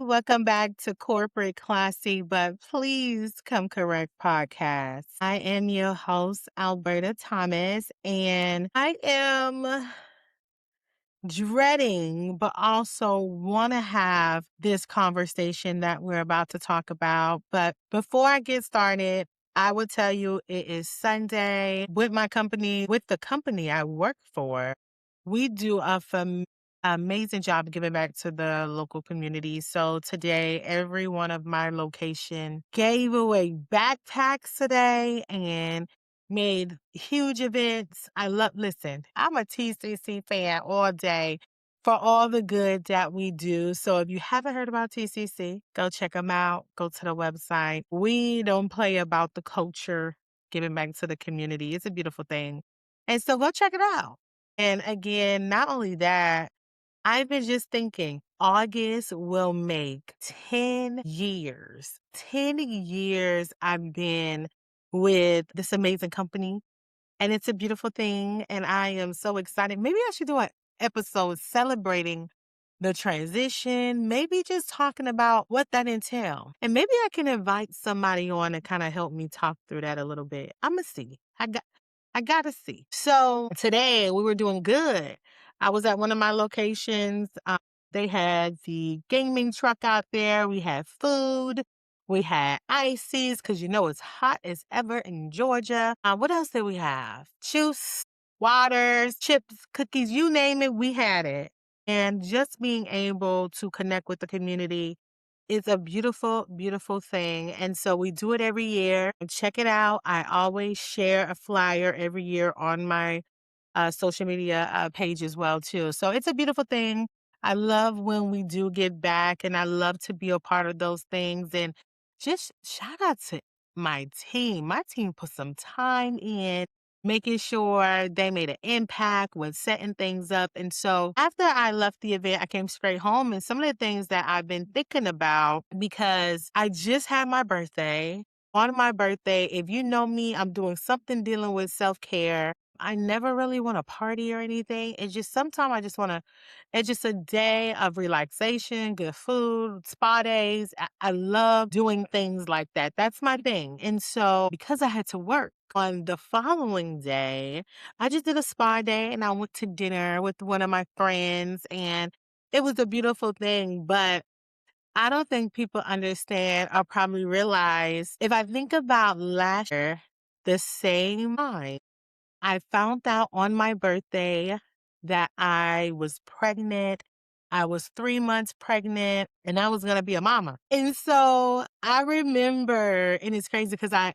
welcome back to Corporate Classy, but please come correct podcast. I am your host, Alberta Thomas, and I am dreading, but also want to have this conversation that we're about to talk about. But before I get started, I will tell you it is Sunday with my company, with the company I work for. We do a amazing job giving back to the local community. So today, every one of my location gave away backpacks today and made huge events. Listen, I'm a TCC fan all day for all the good that we do. So if you haven't heard about TCC, go check them out. Go to the website. We don't play about the culture, giving back to the community. It's a beautiful thing. And so go check it out. And again, not only that, I've been just thinking August will make 10 years. 10 years I've been with this amazing company. And it's a beautiful thing. And I am so excited. Maybe I should do an episode celebrating the transition, maybe just talking about what that entails. And maybe I can invite somebody on to kind of help me talk through that a little bit. I'm going to see. I gotta see. So today we were doing good. I was at one of my locations. They had the gaming truck out there. We had food. We had ices because you know it's hot as ever in Georgia. What else did we have? Juice, waters, chips, cookies, you name it, we had it. And just being able to connect with the community is a beautiful, beautiful thing. And so we do it every year. Check it out. I always share a flyer every year on my social media page as well, too. So it's a beautiful thing. I love when we do get back, and I love to be a part of those things. And just shout out to my team. My team put some time in making sure they made an impact with setting things up. And so after I left the event, I came straight home, and some of the things that I've been thinking about, because I just had my birthday. On my birthday, if you know me, I'm doing something dealing with self-care. I never really want to party or anything. It's just sometimes I just want to, it's just a day of relaxation, good food, spa days. I love doing things like that. That's my thing. And so because I had to work on the following day, I just did a spa day and I went to dinner with one of my friends, and it was a beautiful thing. But I don't think people understand or probably realize, if I think about last year, the same time, I found out on my birthday that I was pregnant. I was 3 months pregnant and I was going to be a mama. And so I remember, and it's crazy because I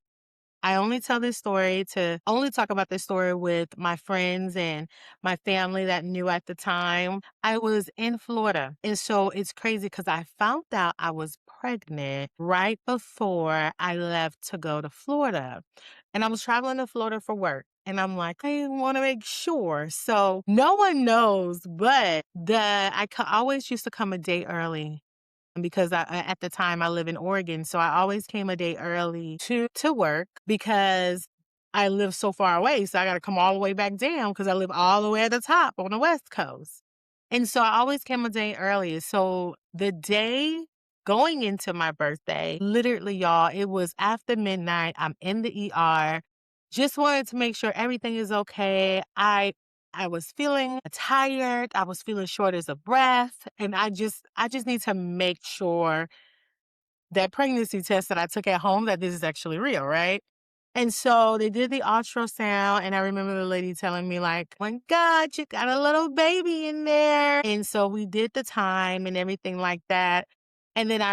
only tell this story to only talk about this story with my friends and my family that knew at the time. I was in Florida. And so it's crazy because I found out I was pregnant right before I left to go to Florida. And I was traveling to Florida for work. And I'm like, I want to make sure. So no one knows, but always used to come a day early because at the time I live in Oregon. So I always came a day early to work because I live so far away. So I got to come all the way back down because I live all the way at the top on the West Coast. And so I always came a day early. So the day going into my birthday, literally, y'all, it was after midnight. I'm in the ER. Just wanted to make sure everything is okay. I was feeling tired. I was feeling short as a breath. And I just need to make sure that pregnancy test that I took at home, that this is actually real, right? And so they did the ultrasound, and I remember the lady telling me like, "My God, you got a little baby in there." And so we did the time and everything like that. And then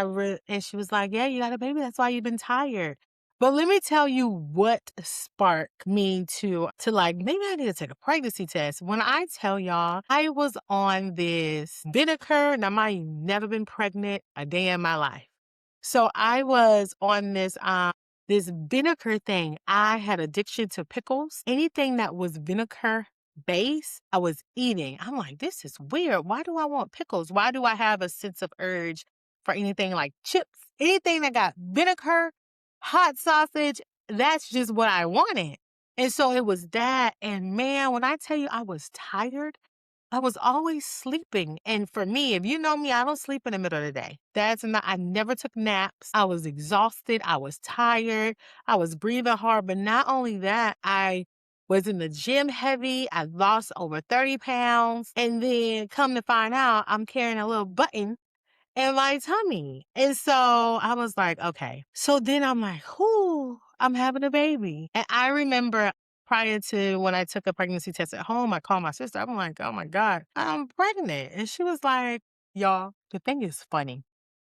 and she was like, "Yeah, you got a baby. That's why you've been tired." But let me tell you what sparked me to like, maybe I need to take a pregnancy test. When I tell y'all, I was on this vinegar. Now, I've never been pregnant a day in my life. So I was on this vinegar thing. I had addiction to pickles. Anything that was vinegar based, I was eating. I'm like, this is weird. Why do I want pickles? Why do I have a sense of urge for anything like chips? Anything that got vinegar, hot sausage, that's just what I wanted. And so it was that. And man, when I tell you I was tired, I was always sleeping. And for me, if you know me, I don't sleep in the middle of the day. That's not, I never took naps. I was exhausted. I was tired. I was breathing hard. But not only that, I was in the gym heavy. I lost over 30 pounds. And then come to find out, I'm carrying a little button in my tummy. And so I was like, okay. So then I'm like, whoo, I'm having a baby. And I remember prior to when I took a pregnancy test at home, I called my sister. I'm like, oh my God, I'm pregnant. And she was like, y'all, the thing is funny.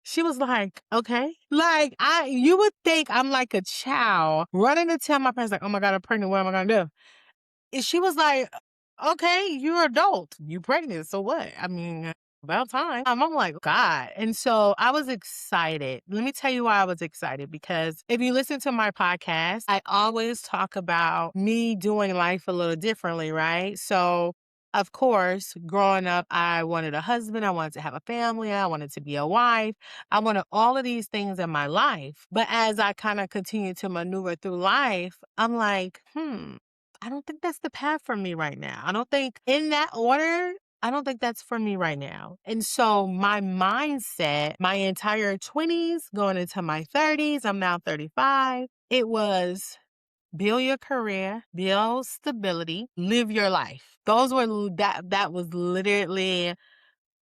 She was like, okay. Like you would think I'm like a child running to tell my parents like, oh my God, I'm pregnant. What am I going to do? And she was like, okay, you're adult. You pregnant. So what? I mean, about time. I'm like, God. And so I was excited. Let me tell you why I was excited, because if you listen to my podcast, I always talk about me doing life a little differently, right? So of course, growing up, I wanted a husband. I wanted to have a family. I wanted to be a wife. I wanted all of these things in my life. But as I kind of continued to maneuver through life, I'm like, I don't think that's the path for me right now. I don't think in that order, I don't think that's for me right now. And so my mindset, my entire 20s going into my 30s, I'm now 35. It was build your career, build stability, live your life. Those were that was literally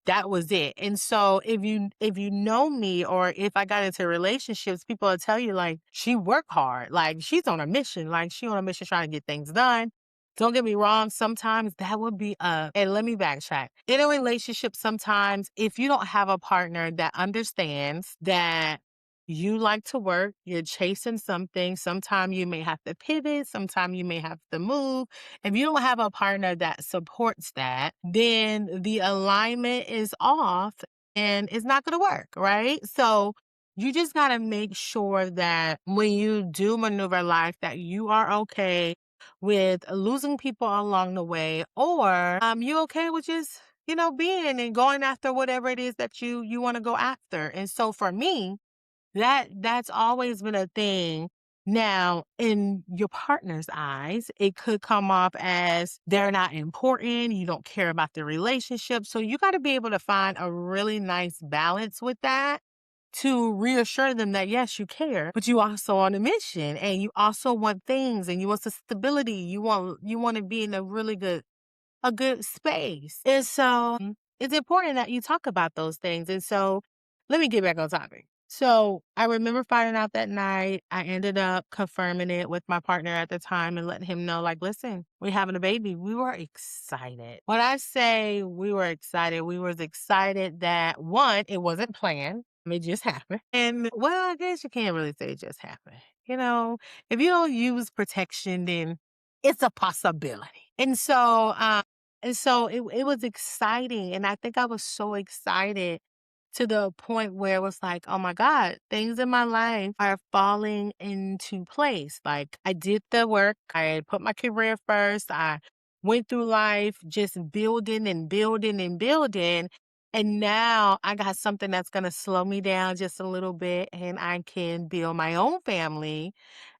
that was it. And so if you know me, or if I got into relationships, people will tell you like she work hard. Like she's on a mission. Like she on a mission trying to get things done. Don't get me wrong, sometimes that would be and let me backtrack. In a relationship, sometimes if you don't have a partner that understands that you like to work, you're chasing something, sometimes you may have to pivot, sometimes you may have to move. If you don't have a partner that supports that, then the alignment is off and it's not going to work, right? So you just got to make sure that when you do maneuver life, that you are okay with losing people along the way, or you okay with just, being and going after whatever it is that you want to go after. And so for me, that's always been a thing. Now, in your partner's eyes, it could come off as they're not important, you don't care about the relationship. So you got to be able to find a really nice balance with that to reassure them that yes, you care, but you also on a mission and you also want things and you want the stability. You want to be in a good space. And so it's important that you talk about those things. And so let me get back on topic. So I remember finding out that night. I ended up confirming it with my partner at the time and letting him know, like, listen, we're having a baby. We were excited. When I say we were excited, we was excited that one, it wasn't planned. It just happened. And well, I guess you can't really say it just happened. If you don't use protection, then it's a possibility. And so it was exciting. And I think I was so excited to the point where it was like, oh my God, things in my life are falling into place. Like I did the work, I put my career first, I went through life just building and building and building. And now I got something that's going to slow me down just a little bit and I can build my own family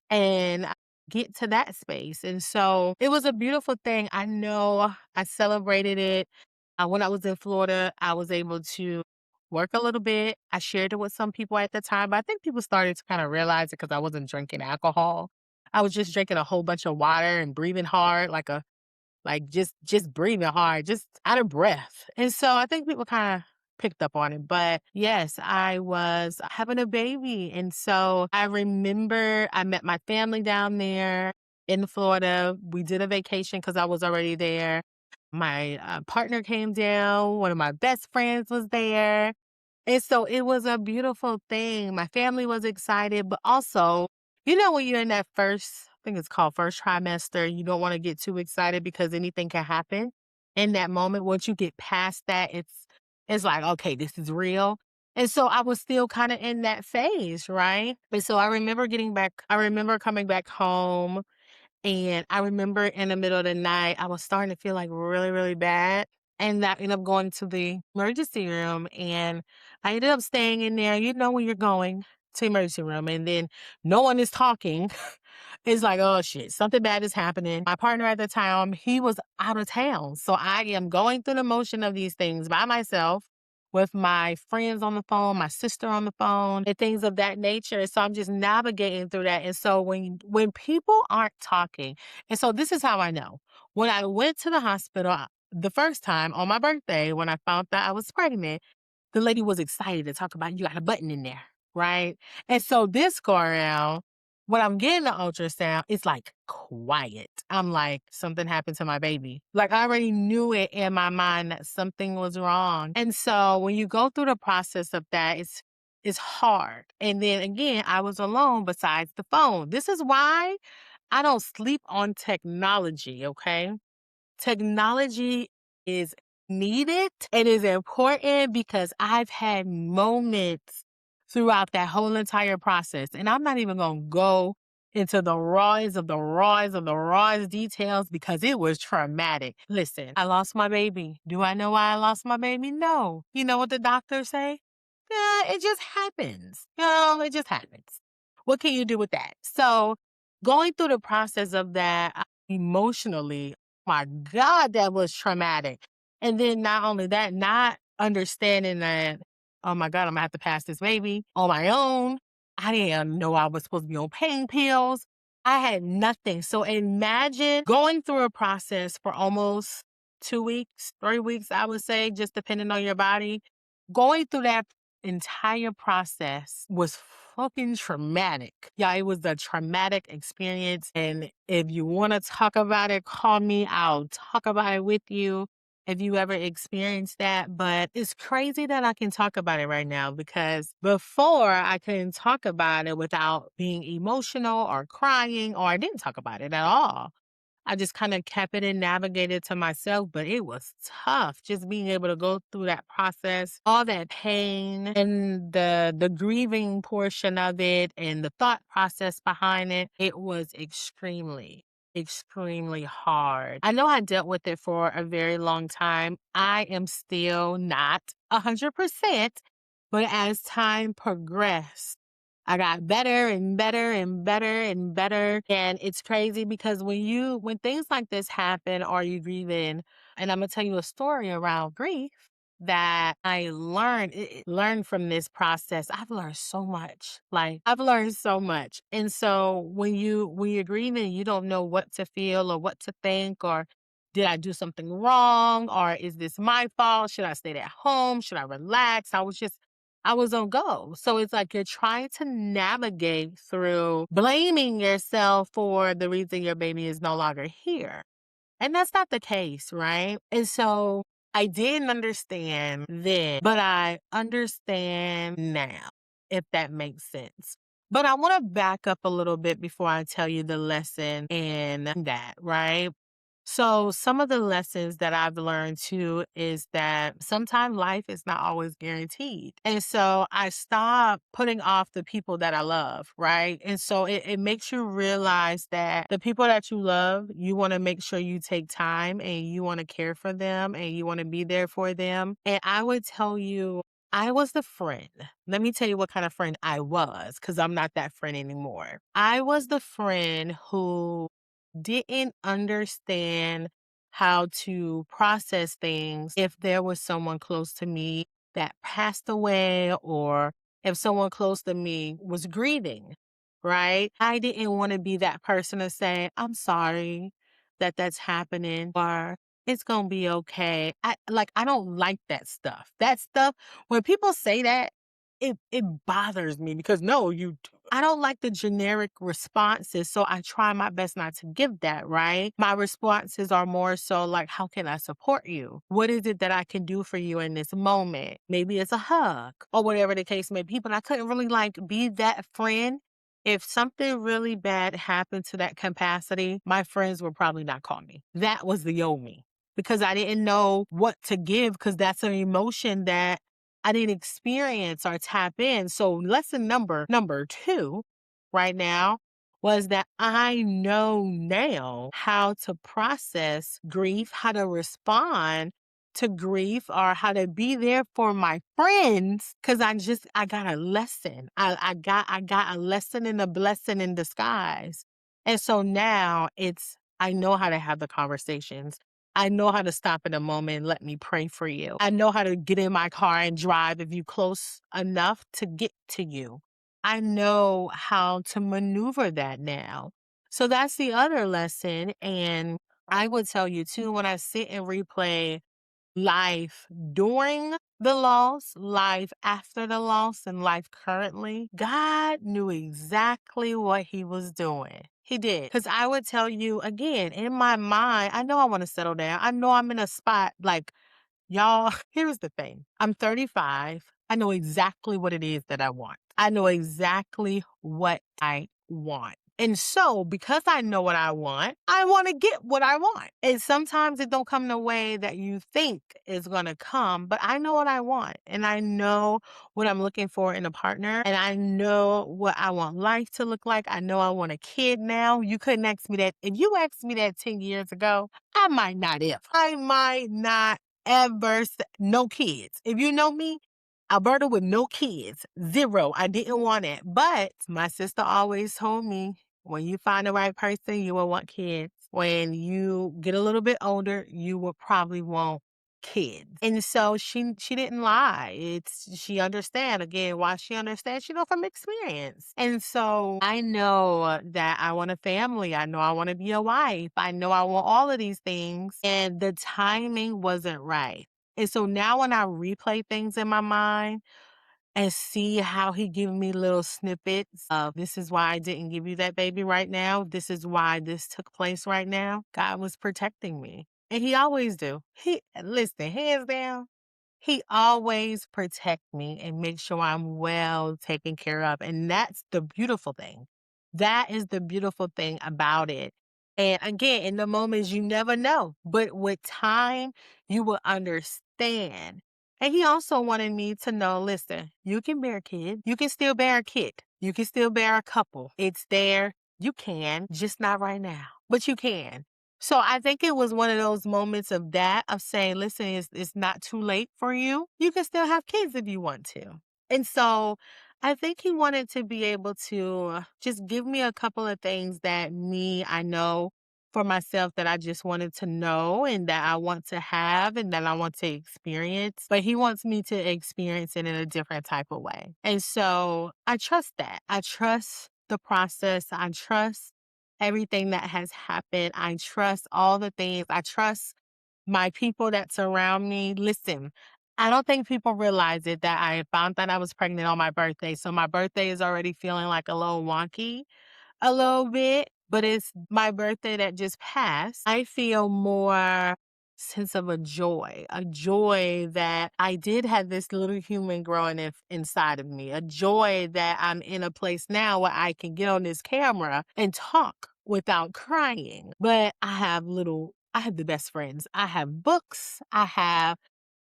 and get to that space. And so it was a beautiful thing. I know I celebrated it. When I was in Florida, I was able to work a little bit. I shared it with some people at the time, but I think people started to kind of realize it because I wasn't drinking alcohol. I was just drinking a whole bunch of water and breathing hard like just breathing hard, just out of breath. And so I think people kind of picked up on it. But yes, I was having a baby. And so I remember I met my family down there in Florida. We did a vacation because I was already there. My partner came down. One of my best friends was there. And so it was a beautiful thing. My family was excited, but also, when you're in that I think it's called first trimester, you don't want to get too excited because anything can happen in that moment. Once you get past that, it's like, okay, this is real. And so I was still kind of in that phase, right? And so I remember coming back home and I remember in the middle of the night, I was starting to feel like really, really bad. And I ended up going to the emergency room and I ended up staying in there. You know when you're going to emergency room and then no one is talking It's like, oh shit, something bad is happening. My partner at the time, he was out of town. So I am going through the motion of these things by myself with my friends on the phone, my sister on the phone, and things of that nature. So I'm just navigating through that. And so when people aren't talking, and so this is how I know. When I went to the hospital the first time on my birthday, when I found out I was pregnant, the lady was excited to talk about you got a button in there, right? And so this go around, when I'm getting the ultrasound, it's like quiet. I'm like, something happened to my baby. Like I already knew it in my mind that something was wrong. And so when you go through the process of that, it's hard. And then again, I was alone besides the phone. This is why I don't sleep on technology, okay? Technology is needed. It is important because I've had moments throughout that whole entire process. And I'm not even going to go into the rawest of the rawest of the rawest details because it was traumatic. Listen, I lost my baby. Do I know why I lost my baby? No. You know what the doctors say? Yeah, it just happens. It just happens. What can you do with that? So going through the process of that emotionally, my God, that was traumatic. And then not only that, not understanding that, oh my God, I'm gonna have to pass this baby on my own. I didn't know I was supposed to be on pain pills. I had nothing. So imagine going through a process for almost 2 weeks, 3 weeks, I would say, just depending on your body. Going through that entire process was fucking traumatic. Yeah, it was a traumatic experience. And if you want to talk about it, call me. I'll talk about it with you if you ever experienced that. But it's crazy that I can talk about it right now because before I couldn't talk about it without being emotional or crying, or I didn't talk about it at all. I just kind of kept it and navigated to myself, but it was tough just being able to go through that process, all that pain and the grieving portion of it and the thought process behind it. It was extremely hard. I know I dealt with it for a very long time. I am still not 100%, but as time progressed, I got better and better and better and better. And it's crazy because when things like this happen or you grieving, and I'm gonna tell you a story around grief that I learned from this process. I've learned so much. Like I've learned so much. And so when you're grieving, you don't know what to feel or what to think or did I do something wrong or is this my fault? Should I stay at home? Should I relax? I was on go. So it's like you're trying to navigate through blaming yourself for the reason your baby is no longer here. And that's not the case, right? And so I didn't understand then, but I understand now, if that makes sense. But I want to back up a little bit before I tell you the lesson in that, right? So some of the lessons that I've learned too is that sometimes life is not always guaranteed. And so I stopped putting off the people that I love, right? And so it makes you realize that the people that you love, you want to make sure you take time and you want to care for them and you want to be there for them. And I would tell you, I was the friend. Let me tell you what kind of friend I was, because I'm not that friend anymore. I was the friend who didn't understand how to process things if there was someone close to me that passed away or if someone close to me was grieving, right? I didn't want to be that person to say, I'm sorry that that's happening or it's going to be okay. I don't like that stuff. That stuff, when people say that, it bothers me because no, I don't like the generic responses, so I try my best not to give that, right? My responses are more so like, how can I support you? What is it that I can do for you in this moment? Maybe it's a hug or whatever the case may be, but I couldn't really like be that friend. If something really bad happened to that capacity, my friends would probably not call me. That was the old me because I didn't know what to give because that's an emotion that I didn't experience or tap in. So lesson number two right now was that I know now how to process grief, how to respond to grief or how to be there for my friends. Cause I got a lesson. I got a lesson and a blessing in disguise And so now I know how to have the conversations. I know how to stop in a moment and let me pray for you. I know how to get in my car and drive if you close enough to get to you. I know how to maneuver that now. So that's the other lesson. And I would tell you too, when I sit and replay life during the loss, life after the loss, and life currently, God knew exactly what he was doing. He did. Because I would tell you again, in my mind, I know I want to settle down. I know I'm in a spot like, y'all, here's the thing. I'm 35. I know exactly what it is that I want. I know exactly what I want. And so, because I know what I want to get what I want. And sometimes it don't come the way that you think is going to come, but I know what I want. And I know what I'm looking for in a partner. And I know what I want life to look like. I know I want a kid now. You couldn't ask me that. If you asked me that 10 years ago, I might not have. I might not ever no kids. If you know me, Alberta with no kids, zero. I didn't want it. But my sister always told me, when you find the right person, you will want kids. When you get a little bit older, you will probably want kids. And so she didn't lie. She understand again. Why she understands, from experience. And so I know that I want a family. I know I want to be a wife. I know I want all of these things. And the timing wasn't right. And so now when I replay things in my mind and see how he give me little snippets of this is why I didn't give you that baby right now. This is why this took place right now. God was protecting me. And he always do. Listen, hands down, he always protect me and make sure I'm well taken care of. And that's the beautiful thing. That is the beautiful thing about it. And again, in the moments you never know, but with time, you will understand. And he also wanted me to know, listen, you can bear a kid. You can still bear a kid. You can still bear a couple. It's there. You can, just not right now, but you can. So I think it was one of those moments of saying, listen, it's not too late for you. You can still have kids if you want to. And so I think he wanted to be able to just give me a couple of things that I know for myself that I just wanted to know and that I want to have and that I want to experience. But he wants me to experience it in a different type of way. And so I trust that. I trust the process. I trust everything that has happened. I trust all the things. I trust my people that surround me. Listen, I don't think people realize it that I found that I was pregnant on my birthday. So my birthday is already feeling like a little wonky a little bit, but it's my birthday that just passed. I feel more sense of a joy that I did have this little human growing inside of me, a joy that I'm in a place now where I can get on this camera and talk without crying. But I have the best friends. I have books.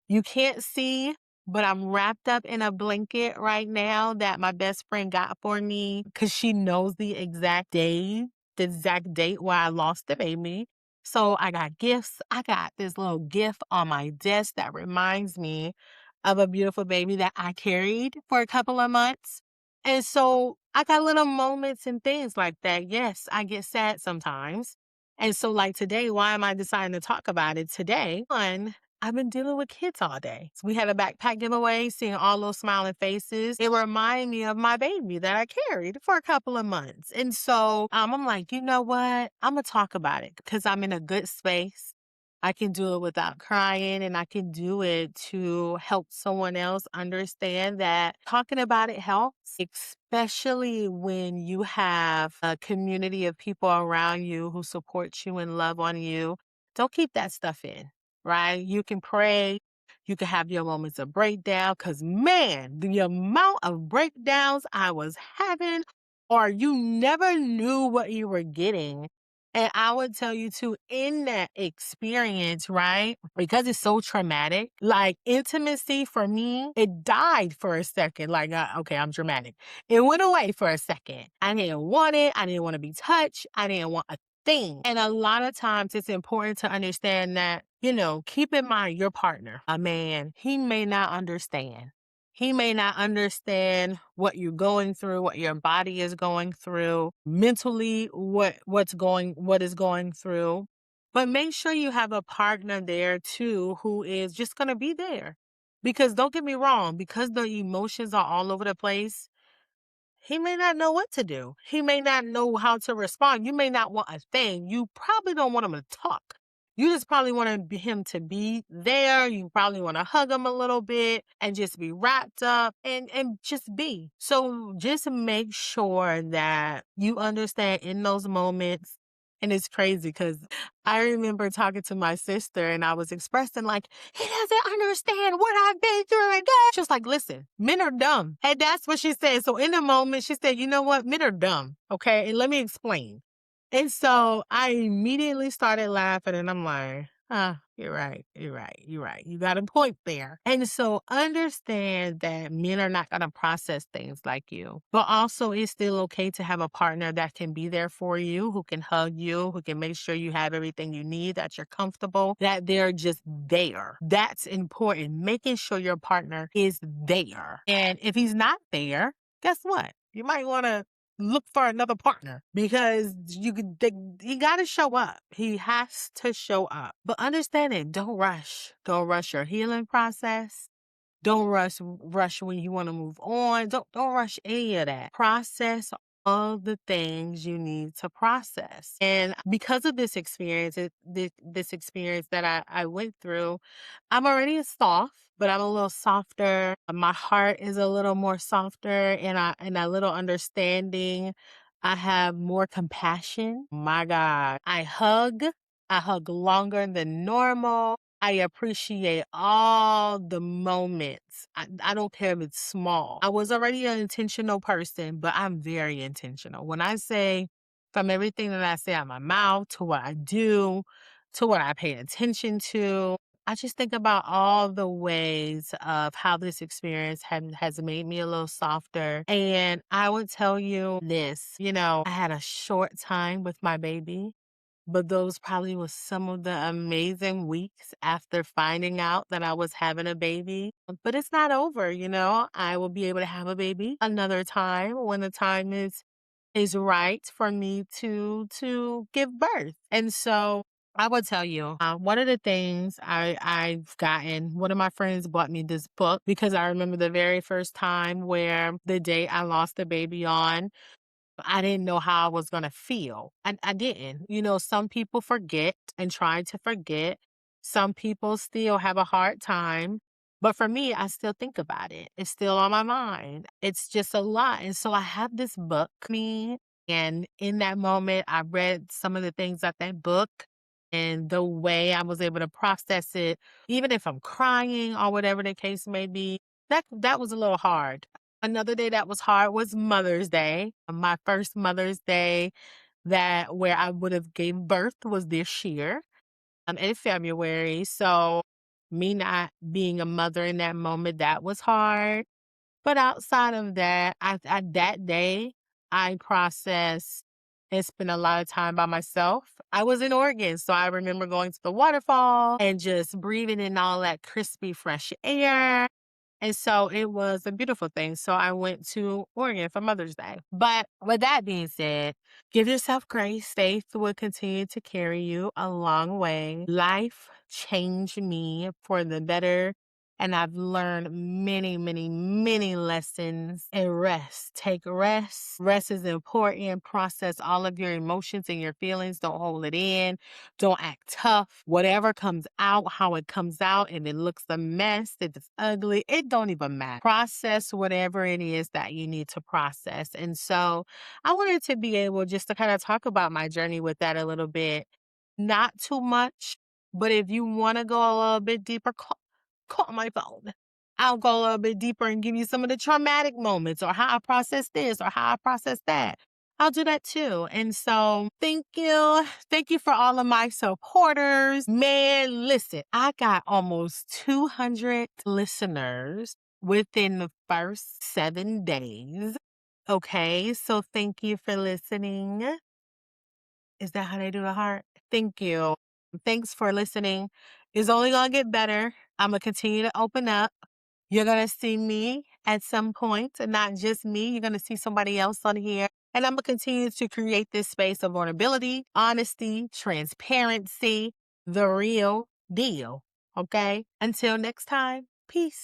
You can't see, but I'm wrapped up in a blanket right now that my best friend got for me because she knows the exact date where I lost the baby. So I got gifts. I got this little gift on my desk that reminds me of a beautiful baby that I carried for a couple of months. And so I got little moments and things like that. Yes, I get sad sometimes. And so like today, why am I deciding to talk about it today? One, I've been dealing with kids all day. So we had a backpack giveaway, seeing all those smiling faces. It reminded me of my baby that I carried for a couple of months. And so I'm like, you know what? I'm going to talk about it because I'm in a good space. I can do it without crying and I can do it to help someone else understand that talking about it helps, especially when you have a community of people around you who support you and love on you. Don't keep that stuff in, right? You can pray. You can have your moments of breakdown because, man, the amount of breakdowns I was having, or you never knew what you were getting. And I would tell you too, in that experience, right? Because it's so traumatic, like intimacy for me, it died for a second. Like, okay, I'm dramatic. It went away for a second. I didn't want it. I didn't want to be touched. I didn't want a thing. And a lot of times it's important to understand that, keep in mind your partner, a man, he may not understand. He may not understand what you're going through, what your body is going through, mentally what is going through. But make sure you have a partner there too who is just going to be there. Because don't get me wrong, because the emotions are all over the place, he may not know what to do. He may not know how to respond. You may not want a thing. You probably don't want him to talk. You just probably want him to be there. You probably want to hug him a little bit and just be wrapped up and just be. So just make sure that you understand in those moments. And it's crazy because I remember talking to my sister and I was expressing like, he doesn't understand what I've been through. And she was like, listen, men are dumb. And that's what she said. So in the moment, she said, you know what? Men are dumb. Okay. And let me explain. And so I immediately started laughing and I'm like, you're right. You're right. You're right. You got a point there. And so understand that men are not going to process things like you, but also it's still okay to have a partner that can be there for you, who can hug you, who can make sure you have everything you need, that you're comfortable, that they're just there. That's important. Making sure your partner is there. And if he's not there, guess what? You might want to look for another partner because he got to show up. He has to show up. But understand it. Don't rush. Don't rush your healing process. Don't rush when you want to move on. Don't rush any of that. Process all the things you need to process. And because of this experience, this experience that I went through, I'm already soft, but I'm a little softer. My heart is a little more softer and a little understanding. I have more compassion. My God. I hug longer than normal. I appreciate all the moments. I don't care if it's small. I was already an intentional person, but I'm very intentional. When I say, from everything that I say out my mouth to what I do, to what I pay attention to, I just think about all the ways of how this experience has made me a little softer. And I would tell you this, I had a short time with my baby. But those probably was some of the amazing weeks after finding out that I was having a baby. But it's not over, I will be able to have a baby another time when the time is right for me to give birth. And so I would tell you, one of the things I've gotten, one of my friends bought me this book because I remember the very first time where the day I lost the baby on. I didn't know how I was going to feel. I didn't. Some people forget and try to forget. Some people still have a hard time. But for me, I still think about it. It's still on my mind. It's just a lot. And so I have this book, me. And in that moment, I read some of the things at that book and the way I was able to process it, even if I'm crying or whatever the case may be, that was a little hard. Another day that was hard was Mother's Day. My first Mother's Day that where I would have gave birth was this year, in February. So me not being a mother in that moment, that was hard. But outside of that, that day I processed and spent a lot of time by myself. I was in Oregon, so I remember going to the waterfall and just breathing in all that crispy, fresh air. And so it was a beautiful thing. So I went to Oregon for Mother's Day. But with that being said, give yourself grace. Faith will continue to carry you a long way. Life changed me for the better. And I've learned many, many, many lessons. And rest. Take rest. Rest is important. Process all of your emotions and your feelings. Don't hold it in. Don't act tough. Whatever comes out, how it comes out, and it looks a mess, it's ugly, it don't even matter. Process whatever it is that you need to process. And so I wanted to be able just to kind of talk about my journey with that a little bit. Not too much, but if you want to go a little bit deeper, call my phone. I'll go a little bit deeper and give you some of the traumatic moments or how I process this or how I process that. I'll do that too. And so thank you. Thank you for all of my supporters. Man, listen, I got almost 200 listeners within the first 7 days. Okay. So thank you for listening. Is that how they do the heart? Thank you. Thanks for listening. It's only going to get better. I'm going to continue to open up. You're going to see me at some point, and not just me. You're going to see somebody else on here. And I'm going to continue to create this space of vulnerability, honesty, transparency, the real deal. Okay? Until next time, peace.